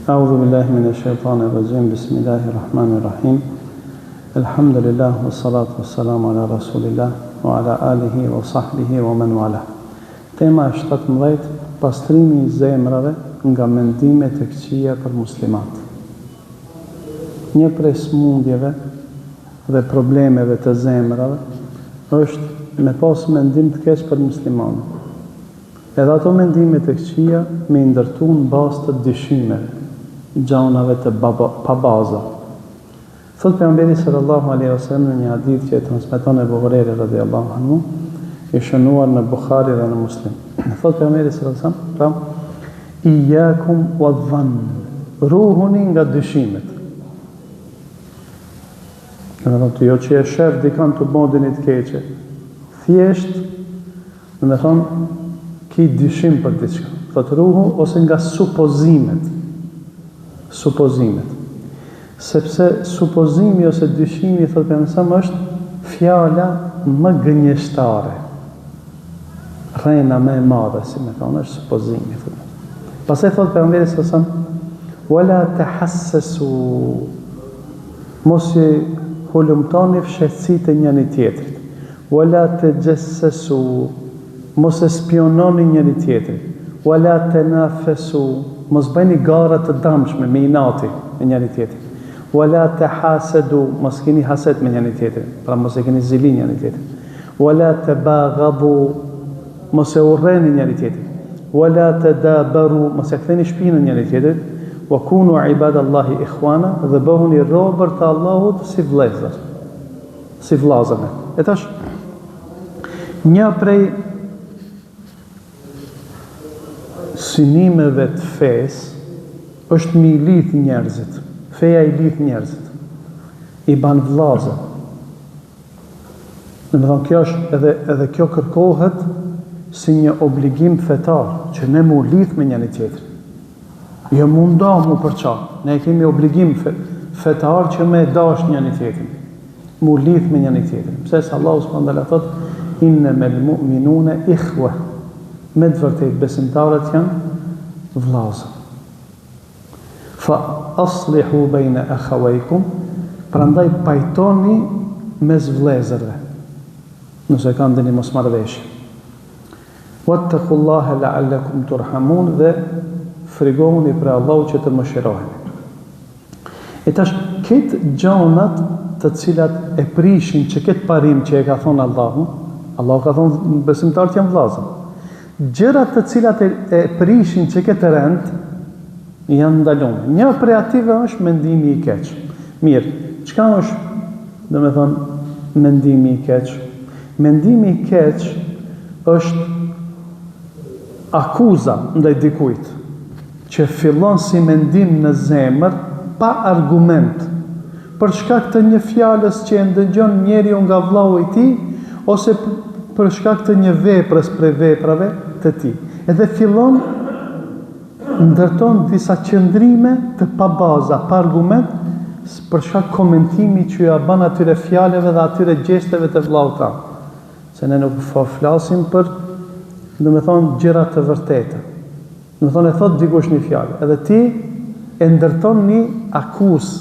أعوذ بالله من الشيطان الرجيم بسم الله الرحمن الرحيم الحمد لله والصلاة والسلام على رسول الله وعلى آله وصحبه ومن والاه. Tema 17, pastrimi I zemrave nga mendimet e këqija për muslimat. Një prej smundjeve dhe problemeve të zemrave është me pas mendim të keq për muslimanët. Edhe ato mendimet e këqija me ndërtu në bazë të dyshimeve, gjanave të pa baza. Thot pejgamberi sallallahu alaihi wasallam në një hadith që e transmeton Ebu Hurajra radhiyallahu anhu, I shënuar në Bukhari dhe në Muslim. Thot pejgamberi sallallahu alaihi wasallam, "Iyyakum wadh-dhann", ruhuni nga dyshimet. Domethënë ti jo që e shef dikan të bodin të keqe, thjesht, domethënë ki dyshim për diçka. Thot ruhu ose nga supozimet. Sepse supozimi ose dyshimi, thot pejgamberi, është fjala më gënjeshtare. Rrena më e madhe, si me thonë, është supozimi. Pastaj thot pejgamberi sallallahu alaihi wasallam, "Wala tahassasu", mos I hulumtoni fshehtësitë e njëri tjetrit. "Wala tajassasu", mos e spiononi njëri tjetrin. "Wala tanafasu", mos bëni gara të dëmshme me inati me njëri tjetrin. "Wala tahasadu", mos keni haset me njëri tjetrin, pra mos e keni zili njëri tjetrin. "Wala tabaghadu", mos e urreni njëri tjetrin. "Wala tadabaru", mos e ktheni shpinën njëri tjetrit. "Wa kunu ibadallahi ikhwana", dhe bëhuni robër të Allahut si vëllezër, si vëllazër. E tash një prej synimeve të fesë është mi lidh njerëzit. Feja I lidh njerëzit. I ban vëllazë. Domethënë kjo është edhe kjo kërkohet si një obligim fetar, që ne mu lidh me njëri tjetrin. Jo mundoh mu përça. Ne kemi obligim fetar që me dash njëri tjetrin. Mu lidh me njëri tjetrin. Pse se Allahu subhanahu wa taala thot, "Innamal mu'minuna ikhwa", me të vërtetë besimtarët janë vëllazë. Fa aslihu bayna akhawaykum, prandaj pajtoni mes vëllezërve, nëse kanë ndonjë mosmarrëveshje. Wattaqullaha la'allakum turhamun, dhe frigohuni për Allahu që të mëshiroheni. E tash këtë gjanat të cilat e prishin që këtë parim që e ka thonë Allahu ka thonë besimtarët janë vëllazë. Gjërat të cilat e prishin që këtë rend janë ndaluar. Një prej ative është mendimi I keq. Mirë, çka është, domethënë, mendimi I keq? Mendimi I keq është akuza ndaj dikujt që fillon si mendim në zemër pa argument, për shkak të një fjalës që e ndëgjon njeriu nga vllau I tij, ose për shkak të një veprës prej veprave të tij. Edhe fillon ndërton disa qëndrime të pa baza, pa argument, për shkak komentimi që ja bën atyre fjalëve dhe atyre gjesteve të vllaut tan. Se ne nuk flasim për, domethënë, gjëra të vërteta. Domethënë e thot dikush një fjalë, edhe ti e ndërton një akuzë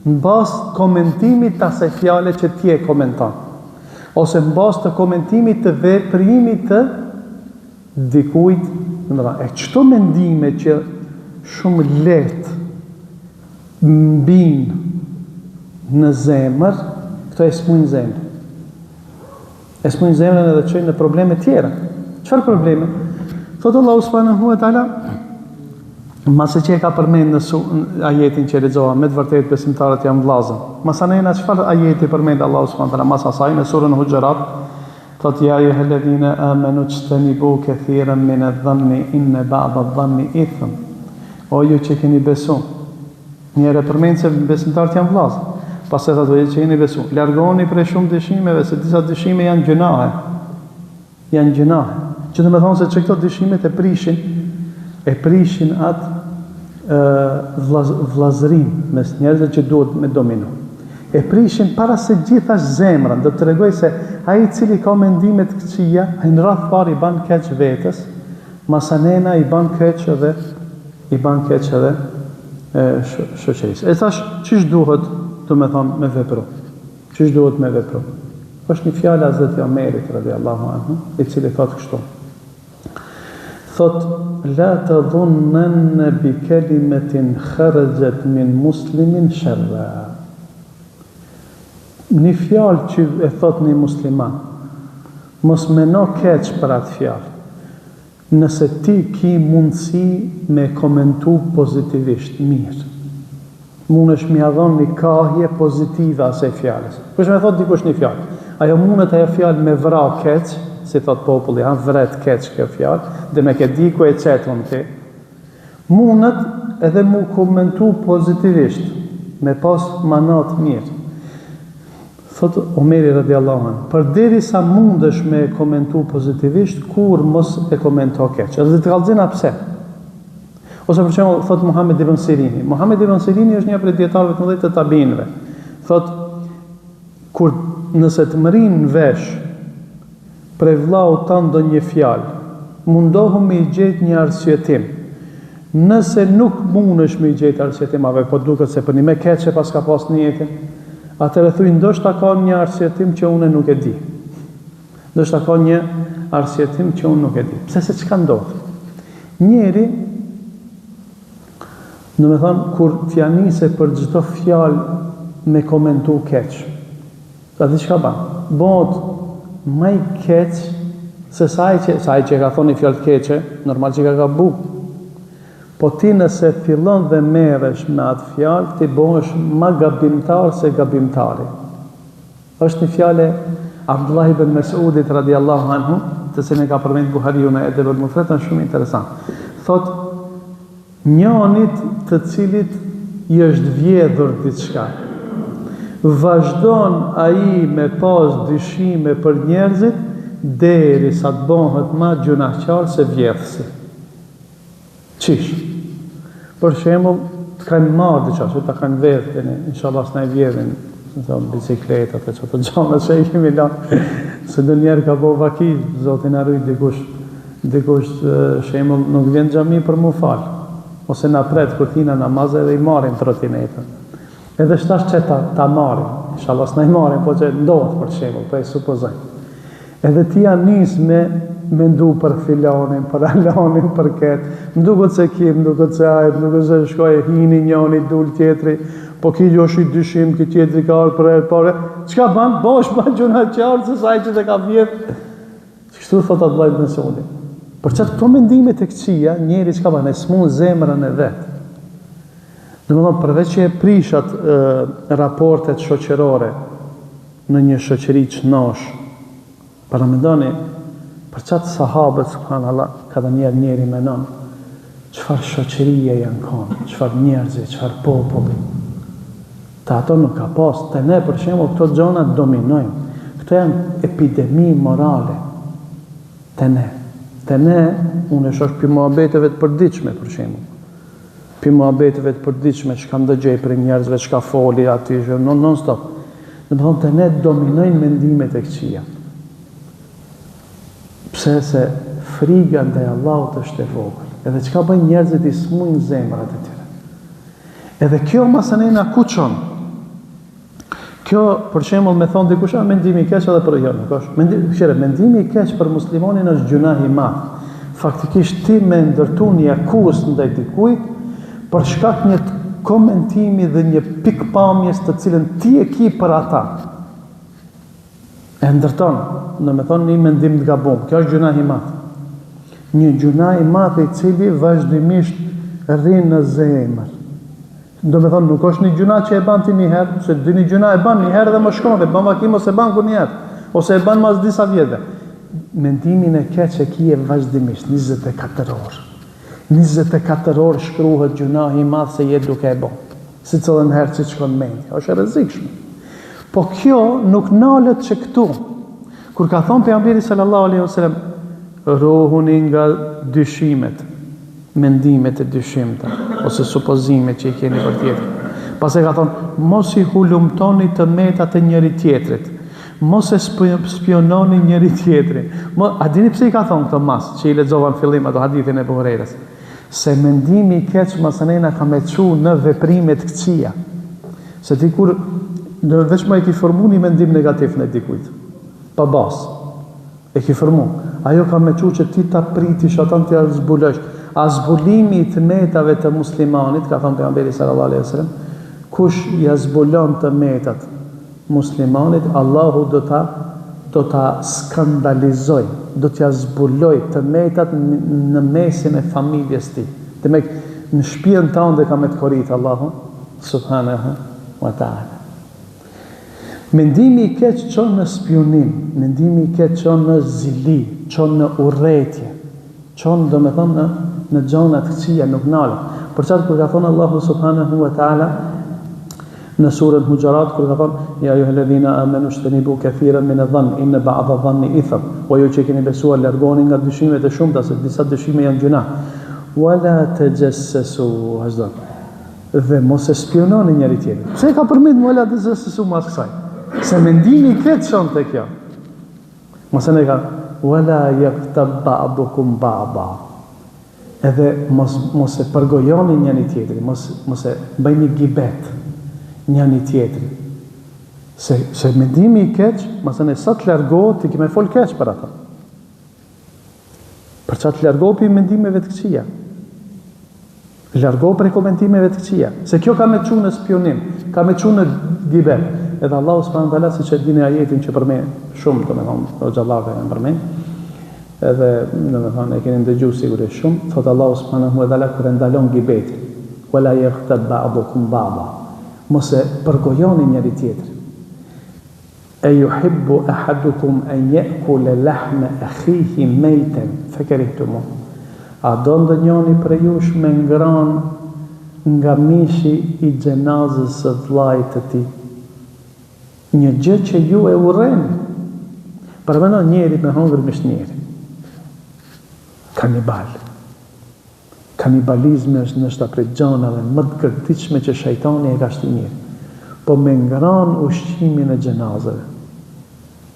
në bazë komentimit të asaj fjale që ti e komenton, ose në bazë të komentimit të veprimit të dikujt. E qëto mendime që shumë lehtë mbin në zemër, këto e smujnë zemër. E smujnë zemër edhe qëjnë në probleme tjera. Çfarë probleme? Thotë Allahu subhanahu wa taala, mase që e ka përmend në ajetin që lexova, me të vërtetë besimtarët janë vëllazë. Masanena çfarë ajeti përmend Allahu subhanahu wa taala mas asaj në surën Hujurat? Thotë ja ayyuhalladhina amanu ijtanibu kathiran min adh-dhanni inna ba'da adh-dhanni ithm. O ju që keni besu, njëre përmend se besimtarët janë vëllazë. Pastaj thotë ju që keni besu, largoni prej shumë dyshimeve, se disa dyshime janë gjunahe. Janë gjunahe. Që do të thonë se këto dyshimet e prishin atë vllazërim mes njerëzve që duhet me dominu. E prishin para se gjithash zemrën, do të tregoj se ai I cili ka mendime të këqija, ai në radh parë I bën keq vetes, masanena I bën keq edhe shoqërisë. E thash, çish duhet, domethënë me vepru? Çish duhet me vepru? Është një fjalë e Hazreti Omerit radhiyallahu anhu, i cili thotë kështu. Thot, la tadhunnan bi kalimatin kharajat min muslimin sharra. Një fjalë që e thot një musliman, mos meno keq për atë fjalë. Nëse ti ki mundësi me komentu pozitivisht, mirë. Mundesh mi adhon një kahje pozitive asaj fjalës. Kush me thot dikush një fjalë, ajo mundet ajo fjalë me vra keq, si thot populli, vret keq kjo fjalë, dhe me ke di ku e qetun ti. Mundet edhe mu komentu pozitivisht, me pas manat mirë. Thot Omeri radiallahu anhu, përderisa mundesh me komentu pozitivisht, kur mos e komento keq. Edhe të kallëzina pse? Ose për shembull thot Muhammed ibn Sirini. Muhammed ibn Sirini është një prej dietarëve të mëdhenj të tabinëve. Thot, kur nëse të mërin vesh prej vllaut tan ndonjë fjalë, mundohu me i gjetë një arsyetim. Nëse nuk mundesh me i gjetë arsyetim, po duket se për një me keq e pas ka pas në jetën, atëherë thuj, ndoshta ka një arsyetim që unë nuk e di. Ndoshta ka një arsyetim që unë nuk e di. Pse se çka ndodh? Njeri, domethënë kur fjanise për çdo fjalë me komentu keq. Atë çka bën? Bëhet më i keq se sa ai që ka thonë fjalë keqe, normal që ka gabu. Po ti nëse fillon dhe merresh me atë fjalë, ti bëhesh më gabimtar se gabimtari. Është një fjalë Abdullah ibn Mas'udit radiallahu anhu, të cilën e ka përmendur Buhariu në Edeb al-Mufrad, është shumë interesant. Thot, njënit të cilit i është vjedhur diçka, vazhdon ai me pas dyshime për njerëzit derisa të bëhet më gjunaqar se vjedhësi. Qish? Për shembull, të kanë marrë diçka, që ta kanë vetën, inshallah s'na i vjedhin, bicikletat e çdo gjëra që i kemi lënë. Se ndonjëherë ka bëu vaki, Zoti na ruaj dikush shembull nuk vjen xhami për mu fal, ose na pret kur hina namaz edhe i marrin trotinetën. Edhe shtash që ta marrin, inshallah s'na i marrin, po që ndodh për shembull, po e supozoj. Edhe ti ja nis me ndu për filanin, për alanin, për ketë. Më duket se kim, më duket se ajt, më duket se shkoj hini njëni, dul tjetri, po ki gjosh i dyshim, ki tjetri ka arë për e pare. Qka ban? Bosh ban gjuna qarë, se saj që të ka vjetë. Kështu thot Abdullah ibn Mas'udi. Për çat këto mendime të këqija, njeri çka ban, e smun zemrën e vetë. Domethënë, përveç që e prishat raportet shoqërore në një shoqëri çnosh, paramendoni për qatë sahabët, subhanallah, ka dhe njeri menon, qëfar shoqërije janë kanë, qëfar njerëzi, qëfar populli. Ta ato nuk ka pas, të ne, për shembull, këto gjona dominojnë. Këto janë epidemi morale. Të ne, unë e shosh për muhabeteve të përditshme, për shembull. Për muhabeteve të përditshme, që kam dëgjej për njerëzve, që ka foli aty, non stop. Në të thonë, të ne dominojnë mendimet e këqija. Pse se friga ndaj Allahut është e vogël. Edhe çka bëjnë njerëzit i smujnë zemrat e tyre. Edhe kjo masanena ku çon? Kjo, për shembull, me thon dikush, mendimi i keq edhe për jo, nuk është. Mendimi i keq për muslimanin është gjunah i madh. Faktikisht ti me ndërtu një akuzë ndaj dikujt për shkak një komentimi dhe një pikpamjes të cilën ti e ki për ata. E ndërton, në me thonë një mendim të gabum. Kjo është gjunah i madh. Një gjunah i madh i cili vazhdimisht rrin në zemër. Do me thonë, nuk është një gjunah që e ban ti një herë, se dy një gjunah e ban një herë dhe më shkon, e ban vakim ose ban kur një herë, ose e ban mas disa vjetëve. Mendimin e keq e ki e vazhdimisht, 24 orë. 24 orë shkruhet gjunah i madh se je duke e bon. Si cëllën herë që shkon mendja. Është e rrezikshme. Po kjo nuk nalet që këtu. Kur ka thonë pejgamberi sallallahu alaihi wasallam, ruhuni nga dyshimet, mendimet e dyshimta, ose supozimet që i keni për tjetër. Pas e ka thonë, mos i hulumtoni të metat e njëri tjetrit, mos e spiononi njëri tjetrin. A dini pse i ka thonë këto mas, që i lexova në fillim ato hadithin e Buhariut? Se mendimi i keq masanena ka me çu në veprime të këqija. Se ti kur në veç ma i ki formu një mendim negativ në dikujt, pa bas, e ki formu. Ajo ka me çu që ti ta pritish atan t'ja zbulosh. A zbulimi i të metave të muslimanit, ka thënë pejgamberi sallallahu alaihi wasallam, kush ja zbulon të metat muslimanit, Allahu do ta skandalizoj, do t'ja zbuloj të metat në mesin e familjes ti. Të me në shtëpinë tënde ka me të korrit Allahu subhanahu wa ta'ala. Mendimi i keq çon në spionim, mendimi i keq çon në zili, çon në urrëtie, çon domethënë në gjona të këqija, nuk nalën. Për çfarë kur ka thonë Allahu subhanahu wa ta'ala në surën Hujurat, kur ka thonë ja ayyuhalladhina amanu ishtanibu kathiran min adh-dhann inna ba'dha adh-dhanni ithm, o ju që keni besuar largoni nga dyshimet e shumta se disa dyshime janë gjuna. Wala tajassasu hazdan. Dhe mos e spiononi njëri tjetrin. Pse ka përmend wala tajassasu mas kësaj? Se mendimi i keq çon te kjo. Mos e ne ka wala yaqtab ba'dukum ba'da. Edhe mos e përgojoni njëri tjetrin, mos e bëjni gibet njëri tjetrin. Se mendimi i keq, masane sa të largohet, ti kime fol keq për ata. Për çfarë të largohet për mendimeve të këqija. Largohet për komentimeve të këqija. Se kjo ka me çu në spionim, ka me çu në gibet. Edhe Allahu subhanahu wa taala, siç e dini ajetin që përmend shumë, domethënë o xhallahu kanë përmend. Edhe domethënë e keni dëgjuar sigurisht shumë, thot Allahu subhanahu wa taala kur ndalon gibetin, wala yaghtab ba'dukum ba'da. Mos e përgojoni njëri tjetrin. E yuhibbu ahadukum an ya'kula lahma akhihi maytan fakarihtumu. A do ndonjëri prej jush me ngran nga mishi i xhenazës së vllait të tij? Një gjë që ju e urreni. Përmendo njëri me hongër mishnjeri. Kanibal. Kanibalizmi është nështë prej gjanave më të kërtiqme që shejtani e ka shti njëri. Po me ngran ushqimin e gjenazëve.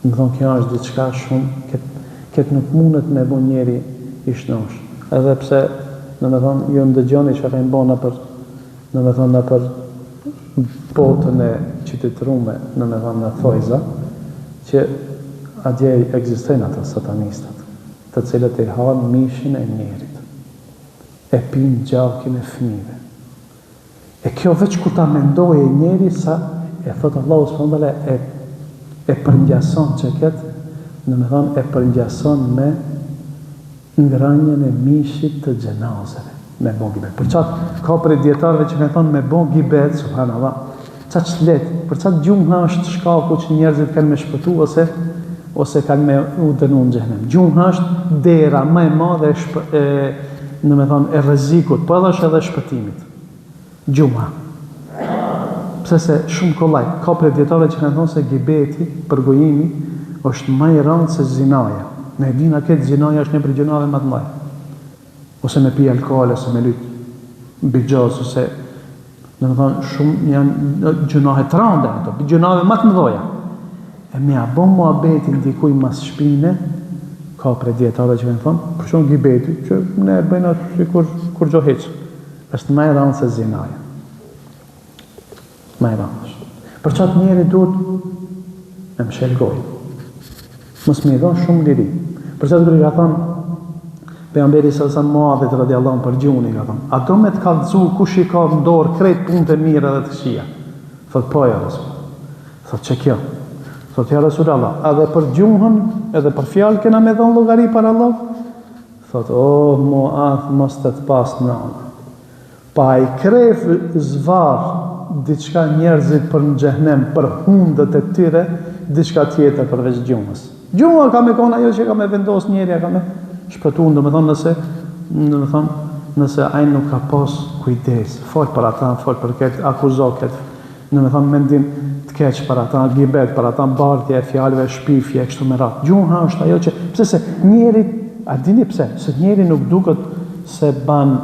Më thonë kjo është diçka shumë, këtë nuk mundet me bu njeri i shnosh. Edhe pse, në me thonë, ju ndëgjoni që ka im bona për, në me thonë, për botën e qytetërume, në me thonë, në thojza, që atje ekzistojnë ata satanistat, të cilët e hanë mishin e njerit, e pinë gjakin e fëmijëve. E kjo veç ku ta mendoj e njeri sa, e thotë Allahu s'pëndale, e përngjason që ketë, në me thonë, e përngjason me ngranjën e mishit të gjenazëve, me bon gibet. Për qatë, ka për e djetarve që me thonë me bon gibet, subhanallah, qatë që letë, për qatë gjumha është shkaku që njerëzit kanë me shpëtu, ose kanë me u dënu në gjehnem. Gjumha është dera më e madhe në me thonë, e rrezikut, po edhe është edhe shpëtimit. Gjumha. Pse se shumë kollaj, ka për e djetarve që kanë thonë se gibeti, përgojimi, është më i rëndë se zinaja. Ne dina këtë zinaja është një për gjunave më të mëdha. Ose me pi alkohol, ose me lyt bigjoz, ose në më thonë shumë janë gjunave të rënda ato, gjunave më të mëdha. E me a bon muhabetin dikuj mas shpine, ka për djetarë që kanë thonë, për shumë gibeti, që ne bëjnë atë kur gjo heqë, është më e rëndë se zinaja. Më e rëndë. Për qatë njeri duhet me më shelgojë. Mos me i dhonë shumë liri. Për çfarë kërë ka thonë, pejgamberi sa Muadhit radiallahu anhu për gjuni ka thonë, a do me të kallëzu kush i ka në dorë krejt punët e mirë edhe të këqija? Thot po ja Rasul. Thot që kjo? Thot ja Rasul Allah, edhe për gjuhën, edhe për fjalë kena me dhonë llogari për Allah? Thot, o Muadh, mos të pas në anë. Pa i kref zvarë diçka njerëzit për në xhehenem, për hundët e tyre, diçka tjetër përveç gjuhës. Gjuha ka me kona ajo që ka me vendos njeri, ka me shpëtu, do me thonë nëse ajnë nuk ka pas kujdes, fol për ata, fol për këtë, akuzo këtë, do me thonë mendim të keq për ata, gibet për ata, bardhje, fjalëve, shpifje, kështu me radhë. Gjuha është ajo që, pse se njeri, a dini pse, se njeri nuk duket se ban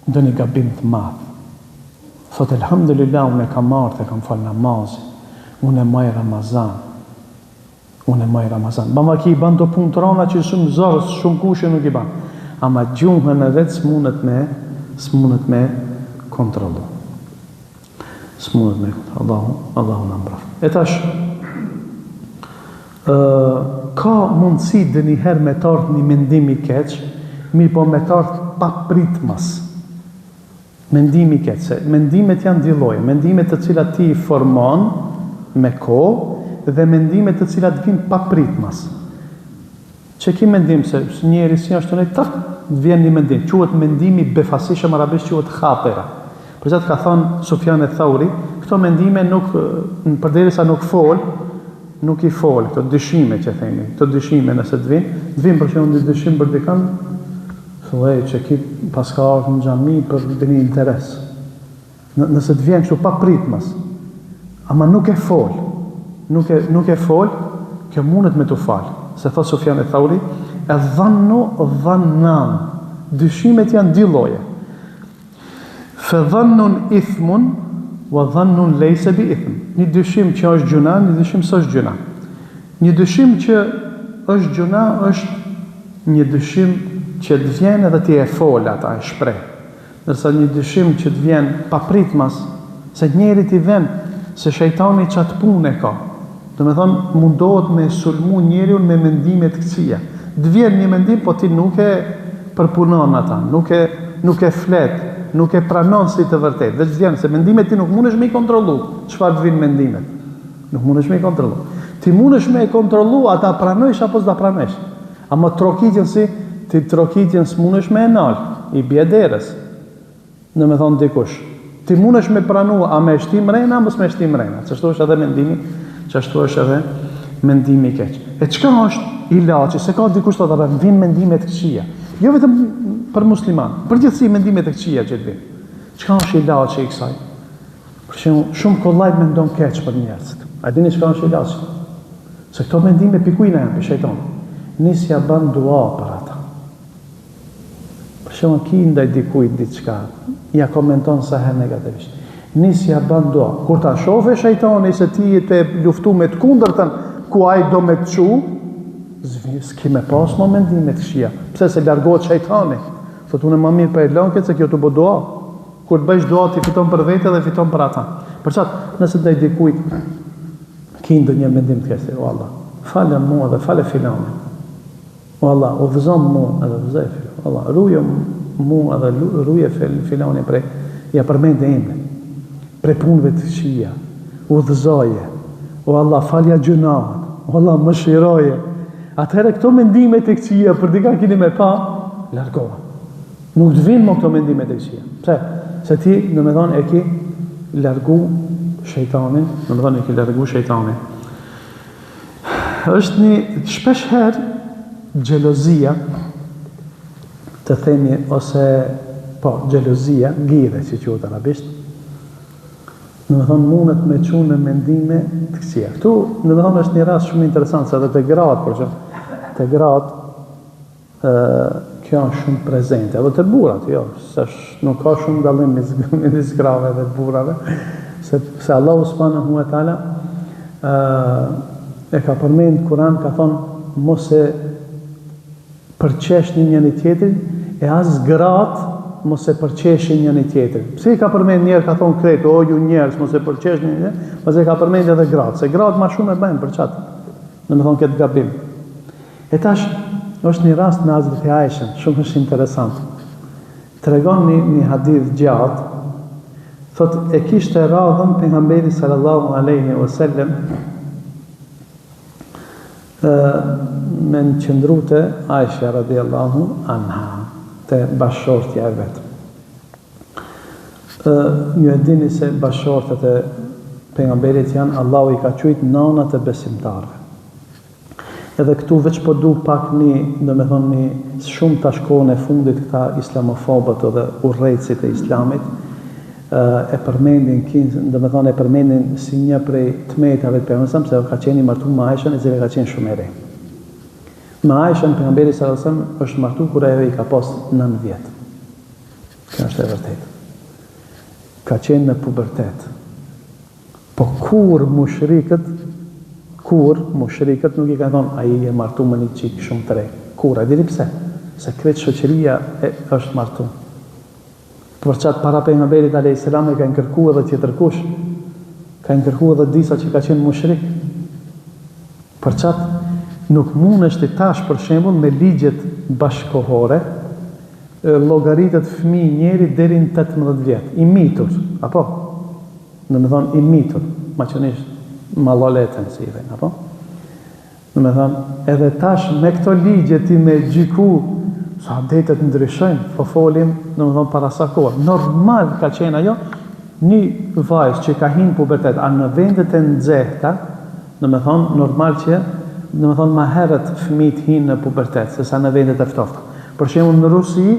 ndonjë gabim të madh. Thot, elhamdulillah, unë e kam marrë, e kam fal namazin, unë e maj Ramazan. Unë e maj Ramazan. Bama ki i ban do punë të rana që shumë zorës, shumë kushe nuk i ban. ama gjuhën e vetë s'mundet me kontrollu. S'mundet me kontrollu. Allahu na mbraf. E tash, ka mundësi dhe njëherë me tartë një mendimi keq, mi po me tartë pa pritmas. Mendimi keq, se mendimet janë dy lloje, mendimet të cilat ti i formon me kohë dhe mendimet të cilat vinë pa pritmas. Që ki mendim se njeri si është të nejtë, tak, vjen një mendim, quhet mendimi befasishëm arabisht quhet khatira. Për çfarë ka thënë Sufjan el-Thauri, këto mendime nuk, përderisa nuk i fol, këto dyshime që themi, këto dyshime nëse të vinë për që unë dyshim për dikan, thuaj që ki pas ka ardhur në xhami për një interes. Nëse të vjen kështu pa pritmas, ama nuk e fol, kjo mundet me të falë. Se thot Sufjan el-Thauri, e dhannan, dyshimet janë dy lloje. Fa dhannun ithmun wa dhannun laysa bi ithm. Një dyshim që është gjuna, një dyshim s'është gjuna. Një dyshim që është gjuna është një dyshim që të vjen edhe ti e fol ata, e shpreh. Ndërsa një dyshim që të vjen pa pritmas, se njeri ti vjen se shejtani çat punë ka. Do me thonë, mundohet me sulmu njeriun me mendimet këqija. Të vjen një mendim, po ti nuk e përpunon ata, nuk e flet, nuk e pranon si të vërtet. Dhe që vjen, se mendimet ti nuk mundesh me i kontrollu, çfarë të vinë mendimet. Nuk mundesh me i kontrollu. Ti mundesh me i kontrollu, ata pranojsh apo s'da pranojsh. Ama trokitjen si, ti trokitjen s'mundesh me e nal, i bie derës. Do me thonë dikush. Ti mundesh me pranu, a me shtim rejna, mos me shtim rejna. Çështu është edhe mendimi, çështu është edhe mendimi i keq. E çka është ilaçi? Se ka dikush thotë apo vin mendimet të këqija. Jo vetëm për musliman, përgjithësi mendimet e këqija që të vinë. Çka është ilaçi i kësaj? Për shembull, shumë kollaj mendon keq për njerëzit. A dini çka është ilaçi? Se këto mendime pikujna janë për shejtanin. Nisja bën dua për ata. Për shembull, ki ndaj dikujt diçka, ja komenton sa herë negativisht. Nisja bën dua. Kur ta shohë shejtani se ti je të luftu me të kundërtën, ku ai do me të çu, s'ki me pas më mendime të këqija. Pse se largohet shejtani? Thotë unë më mirë për elonket se kjo të bë dua. Kur të bësh dua ti fiton për vete dhe fiton për ata. Për çat, nëse ndaj dikujt ki ndonjë mendim të keq, o Allah, falë mua dhe falë filanin. O Allah, udhëzon mua edhe udhëzoj filanin. O Allah, ruaj mua edhe ruaj filanin prej ja përmendë ende. Prej punëve të këqija, udhëzoje. O Allah, falja gjunat. O Allah, mëshiroje. Atëherë këto mendime të këqija për dika keni me pa, largohen. Nuk të vinë më këto mendime të këqija. Pse? Se ti, në me thonë, e ki largu shejtanin, në me thonë, e ki largu shejtanin. Është një, shpesh herë, xhelozia, të themi, ose, xhelozia, gire, që quhet arabisht, në me thonë, mundet me qunë në mendime të këqija. Këtu, në me thonë, është një rast shumë interesant, se edhe të gratë, për që, të gratë, kjo është shumë prezente, edhe të burat, jo, se nuk ka shumë dallim midis grave dhe të burave, se Allahu subhanahu wa taala e ka përmend Kur'an, ka thonë, mos e përqeshni njëri tjetrin, e as gratë mos e përqeshin njëri tjetrin. Pse i ka përmend njerë, ka thonë kretë, o ju njerës, mos e përqeshni njëri tjetrin, mos e ka përmend edhe gratë, se gratë ma shumë e bëjnë për qatë, në me thonë këtë gabim. E tash, është një rast në Hazreti Aishën, shumë është interesant. Tregon një hadith gjatë, thot e kishte radhën pejgamberi sallallahu alaihi wasallam me në qëndrute Aisha radiallahu anha, të bashkëshortja e vetë. Ju e dini se bashkëshortet e pejgamberit janë, Allahu i ka quajtur nanat e besimtarëve. Edhe këtu veç po du pak do me thonë një shumë të shkohën e fundit këta islamofobët dhe urrejtësit e islamit, e përmendin, do me thonë e përmendin si një prej tmetave të pejgamberit, se ka qenë i martu me Aishën, e cila ka qenë shumë e re. Me Aishën, pejgamberi sallallahu alajhi wasallam është martu kur ajo i ka pas 9 vjet. Kjo është e vërtetë. Ka qenë në pubertet. Po kur mushrikët nuk i kanë thonë, a i e martu me një qikë shumë të re. Kur, a diri pse? se kretë shoqëria është martu. Për qatë para pejgamberit a.s. e ka kërku edhe tjetër kush, ka kërku edhe disa që ka qenë mushrik. Për qatë nuk mund është i tash për shembull me ligjet bashkohore, llogaritet fëmijë njeri deri në 18 vjet, i mitur, apo? Në me thonë i mitur, maqënisht maloletën si i thënë, apo? Në me thonë, edhe tash me këto ligje ti me gjyku, sa detet ndryshojnë, po folim, në me thonë para sa kohë. Normal ka qenë ajo, një vajzë që ka hinë pubertet, a në vendet e nxehta, në me thonë, normal që, në me thonë, ma herët fëmijët hinë në pubertet, se sa në vendet e ftofta. Për shembull në Rusi,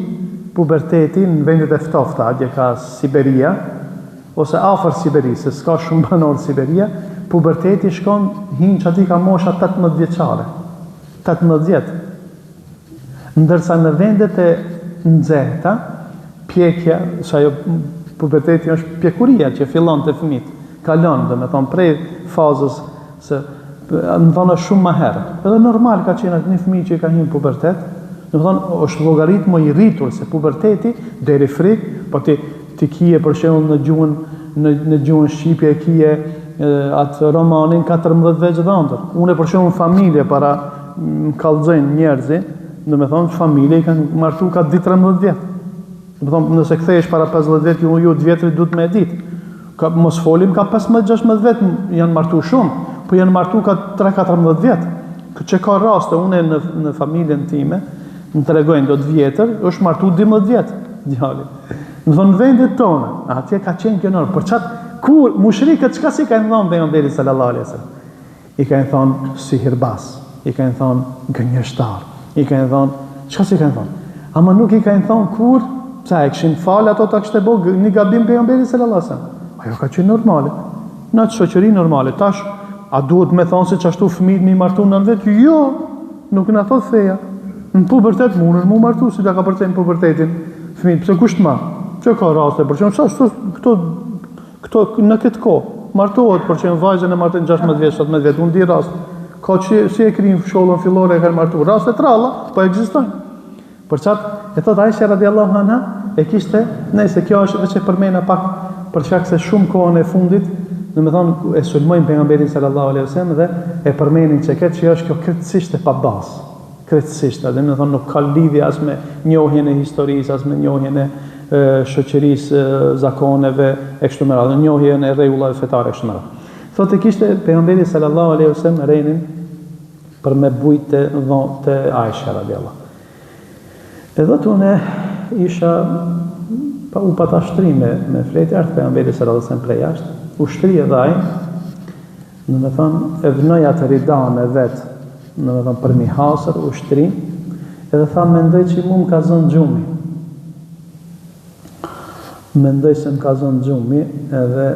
puberteti në vendet e ftofta, atje ka Siberia, ose afër Siberisë, se s'ka shumë banor Siberia, puberteti shkon hinë që ati ka mosha 18 vjeçare. 18 vjetë. Ndërsa në vendet e nxehta, pjekja, që ajo puberteti është pjekuria që fillon të fëmijët, kalon, dhe me thonë, prej fazës se në thonë është shumë ma herë. Edhe normal ka qenë një fëmijë që ka hinë pubertet, në thonë, është logaritmo i rritur, se puberteti, deri frikë, po ti kije për shembull në gjuhën shqipje kije atë romanin 14 veç dhe ndër. Unë për shembull familje para më kallëzojnë njerëzi, do me thonë familje i kanë martu ka 13 vjet. Do me thonë nëse kthehesh para 15 vjet, ju 2 vjetrit duhet me ditë. Mos folim ka 15-16 vjet janë martu shumë, po janë martu ka 3-14 vjet. Që ka raste unë në familjen time, më tregojnë do të vjetër, është martu 12 vjet djali. Në thonë vendet tonë, atje ka qenë kjo normë, për qatë kur mushrikët çka si ka thonë pejgamberi sallallahu alaihi wasallam? I ka thonë sihirbas, i ka thonë gënjeshtar, i ka thonë çka si ka thonë? Ama nuk i ka thonë kur, pse e kishin falë ato ta kishte bë një gabim pejgamberi sallallahu alaihi wasallam. Ajo ka qenë normale. Në atë shoqëri normale. Tash a duhet me thonë se çashtu fëmijët mi martu në vet? Jo, nuk na thot feja. Në pubertet mundën mu martu si ta ka përcejnë pubertetin fëmijët. Pse kush të marr? Që ka raste, për që këto në këtë kohë, martohet, për që në vajzën e martin 16 vjetë, 17 vjetë, unë di rast, ka që si e krinë shkollën fillore e kanë martu, raste të ralla, po ekzistojnë. Për qatë, e thot Aisha radiallahu anha, e kishte, nejse kjo është veç e përmena pak, për shkak se shumë kohën e fundit, në me thonë, e sulmojnë pejgamberin sallallahu alaihi wasallam dhe e përmenin që këtë që është kjo krejtësisht e pa bazë. Krejtësisht, dhe me thonë, nuk ka lidhje as me njohjen e historisë, as me njohjen e shoqërisë, zakoneve e kështu me radhë, njohjen e rregullave fetare e kështu me radhë. Thotë kishte pejgamberi sallallahu alaihi wasallam renin për me bujt të Aisha radiallahu. Edhe unë isha u pata shtri me fleti, ardhë pejgamberi sallallahu alaihi wasallam prej jashtë, u shtri edhe ai, në me thonë, e vënoja të ridan e vetë, në me thonë, për mi hasër, u shtri, edhe tha, mendoj që mu më ka zënë gjumi. Mendoj se më ka zënë gjumi, edhe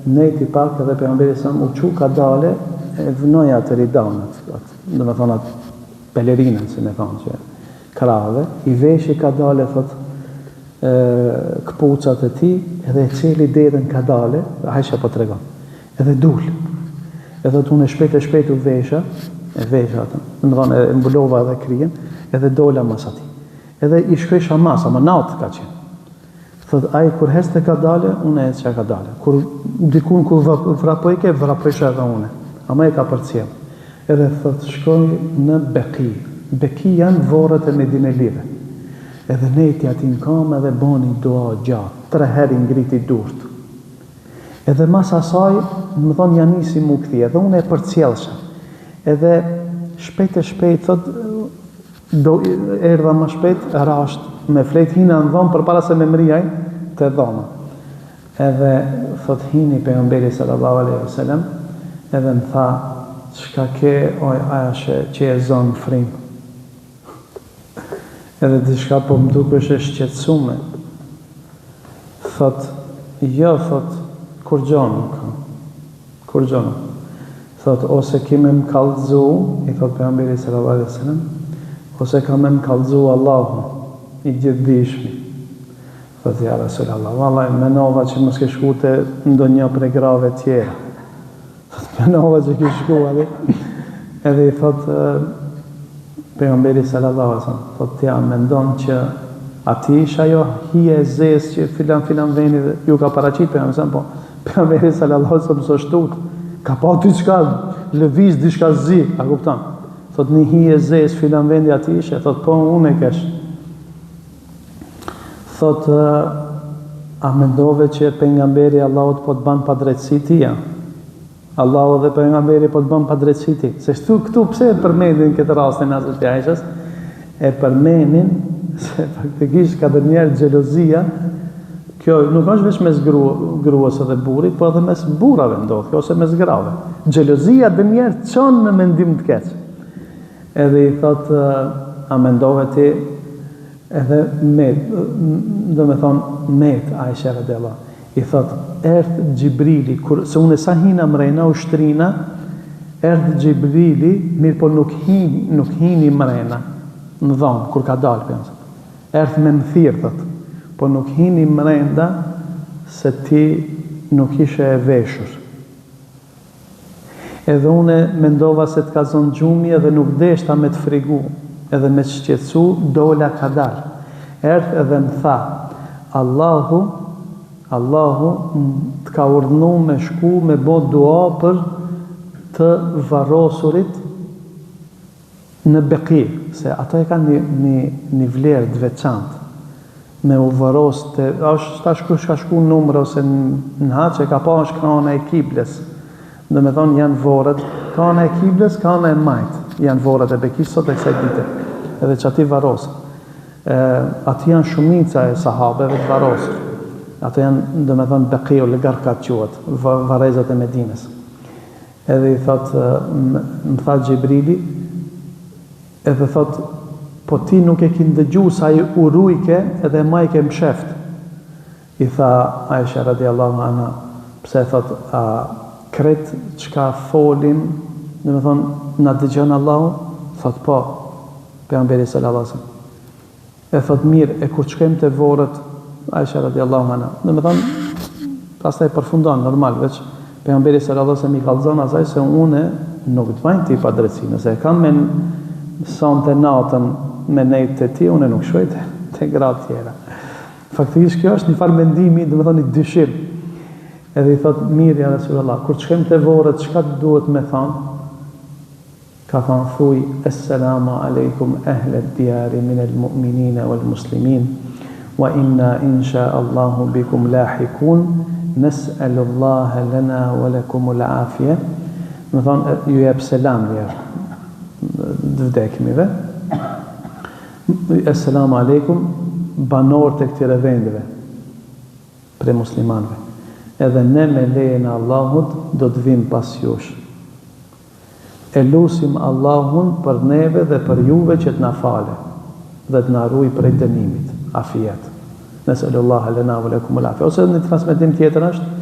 nejti pak, edhe pejgamberi sa u qu ka dale, e vënoja të ridanët, në me thonë, atë pelerinën, si me thonë, që krave, i veshi ka dale, thot, këpucat e ti, edhe e cili derën ka dale, Aisha po të regon, edhe dul, edhe të unë e shpejt u vesha, atë, në më thonë, e mbulova edhe kryen, edhe dola mas ati, edhe i shkresha masa, më natë ka qenë. Thot, ai kur heste ka dale, unë e që ka dale. Kur dikun kur vrapojke, vrapojsha edhe une. Ama e ka përcjell. Edhe thot, shkoj në Beki. Beki janë vorët e Medinelive. Edhe nejti ati në kam edhe bani dua gjatë. 3 herë ngriti durt. Edhe mas asaj, më thonë janë nisi mu këthi. Edhe unë e përcjellsha. Edhe shpejt, thot, erdha më shpejt, rasht, me flet hina në dhomë, për para se me mrijaj të dhoma. Edhe thot hini pejgamberi sallallahu alaihi wasallam, edhe më tha, çka ke, oj, Aisha, që e zonë frim. Edhe diçka po më duke është e shqetësume. Thot, jo, thot, kur gjonë, kur gjonë. Thot, ose kime më kallëzu, i thot pejgamberi sallallahu alaihi wasallam, ose ka me më kallëzu Allahu, i gjithdishmi. Thot, ja Rasulallah, vallaj, menova që më s'ke shku të ndonjë prej grave tjera. Thot, menova që ke shku, edhe i thot, Pejgamberi sallallahu alaihi wasallam thotë ja mendon që ati isha ajo hije e zezë që filan veni dhe ju ka paraqit pejgamberi, po pejgamberi sallallahu alaihi wasallam s'është tut, ka pa diçka lëviz diçka zi, a kupton? Thotë një hije e zezë filan vendi ati ishe, thotë po unë e kesh. Thotë a mendove që pejgamberi Allahut po të ban pa drejtësi tia? Allahu dhe pejgamberi po të ban pa drejtësi ti. Se këtu pse e përmendin këtë rastin asaj të Aishës? E përmendin se faktikisht ka njerë xhelozia. Kjo nuk është vetëm mes gruas dhe burrit, por edhe mes burrave ndodh, ose mes grave. Xhelozia njerë çon në mendim të keq. Edhe i thot a mendove ti edhe met Aisha radhiyallahu. I thot erdh Gjibrili, se unë sa hina mrena ushtrina, erdh Gjibrili, mirë po nuk hini mrena në dhomë, kur ka dalë për nësë. Erdh me më thirë, thot, po nuk hini mrenda se ti nuk ishe e veshur. Edhe une mendova se të ka zonë gjumi edhe nuk deshta me të frigu, edhe me të shqetsu, dola ka dalë. Erdh edhe më tha, Allahu të ka urdhnu me shku me bo dua për të varrosurit në Beki, se ato e kanë një vlerë të veçantë me u varros të, është ka shku numër ose në haqë, ka pa është kana e kibles, dhe me thonë janë vorët, kana e kibles, kana e majtë, janë vorët e Bekis sot e kësaj dite, edhe që ati varrosë. Ati janë shumica e sahabeve të varrosur. Ato janë, dhe me thonë, Bekiu, Legarkat quhet, varrezat e Medines. Edhe i thot, më tha Gjibrili, edhe thot, po ti nuk e ki ndëgju sa i urujke edhe majke më sheft. I tha Aisha radhiyallahu anha, pse thot, a kret çka folim, dhe me thonë, na dëgjon Allahu? Thot, po, pejgamberi sallallahu alaihi wasallam. E thot, mirë, e kur çkojmë te vorët, Aisha radhiyallahu anha. Dhe me thonë, pastaj përfundon normal, veç pejgamberi sallallahu alaihi wasallam i kallzon asaj se unë nuk të vajnë ti pa drejtësi, nëse e kam me sonte natën me nejtë të ti, unë nuk shkoj te gratë tjera. Faktikisht kjo është një farë mendimi, dhe me thonë një dyshim. Edhe i thot, mirë ja Rasulullah, kur çkojmë te vorët, çka duhet me thonë? Ka thonë, thuj, Assalamu alaikum ahlet djari minel mu'minina wal muslimin, wa inna insha Allahu bikum lahikun, nes'alu Allahe lana wa lakumul afje. Më thonë, ju jep selam dë vdekmive. Assalamu alaikum, banor të këtire vendeve, pre muslimanve. Edhe ne me lejen e Allahut do të vim pas jush. E lusim Allahun për neve dhe për juve që të na fale dhe të na ruaj prej dënimit, afijet. Nes'alullaha lana wa lakumul afiyah. Ose në transmetim tjetër është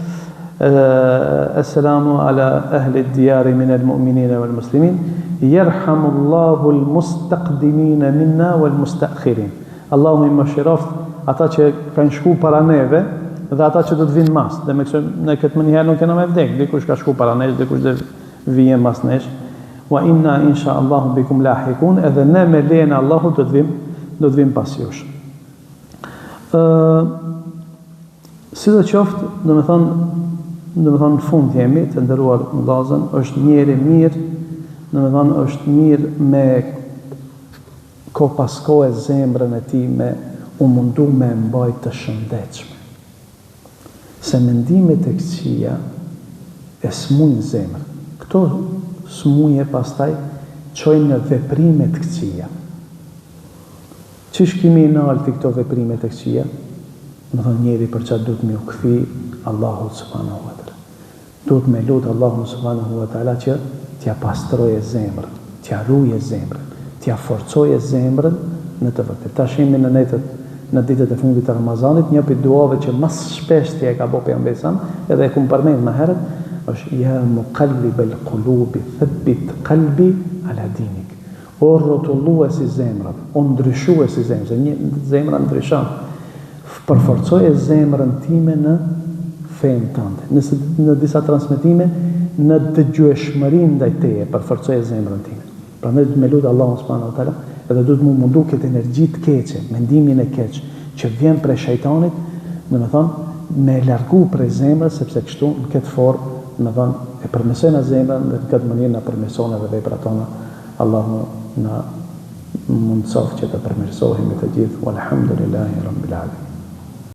Assalamu ala ahli diyari minal mu'minina wal muslimin, yerhamullahu al mustaqdimin minna wal mustakhirin. Allahu i mëshiroft ata që kanë shku para neve dhe ata që do të vinë mas. Dhe me në këtë mënyrë nuk kena me vdek, dikush ka shku para nesh, dikush do vijë mas nesh. Wa inna insha Allahu bikum lahikun, edhe ne me lejen e Allahut do të vim pas jush. Si do qoftë, do me thonë në fund jemi të ndëruar vëllezër, është njeri mirë, do me thonë është mirë me ko pasko e zemrën e tij me u mundu me mbajt të shëndetshme. Se mendimet e këqija e smujnë zemrën. Këto smuje pastaj çojnë në veprime të këqija. Qish kimi nalti këto veprime të këqija? Më thonë njeri për çfarë duhet me u kthy Allahu subhanahu wa taala. Duhet me lut Allahu subhanahu wa taala që t'ja pastroje zemrën, t'ja ruaje zemrën, t'ja forcoje zemrën në të vërtetë. Tash jemi në ditët e fundit të Ramazanit, një prej duave që më shpesh ti e ka bëu pejgamberi sa, edhe e kum përmend më herët, është ja muqallibal qulubi thabbit qalbi ala dinik. O rrotulluesi zemrave, o ndryshuesi zemrave, zemra ndryshon. Përforcoje zemrën time në fen tënde. Nëse në disa transmetime në dëgjueshmërinë ndaj teje, përforcoje zemrën time. Prandaj duhet me lutë Allahun subhanahu wa taala, edhe duhet mu mundu këtë energji të keqe, mendimin e keq që vjen prej shejtanit, me largu prej zemrës, sepse kështu në këtë formë, e përmesojnë zemrën dhe në këtë mënyrë na përmeson edhe veprat tona. Allahu na mundsof që të përmirësohemi të gjithë. Walhamdulillahi rabbil alamin.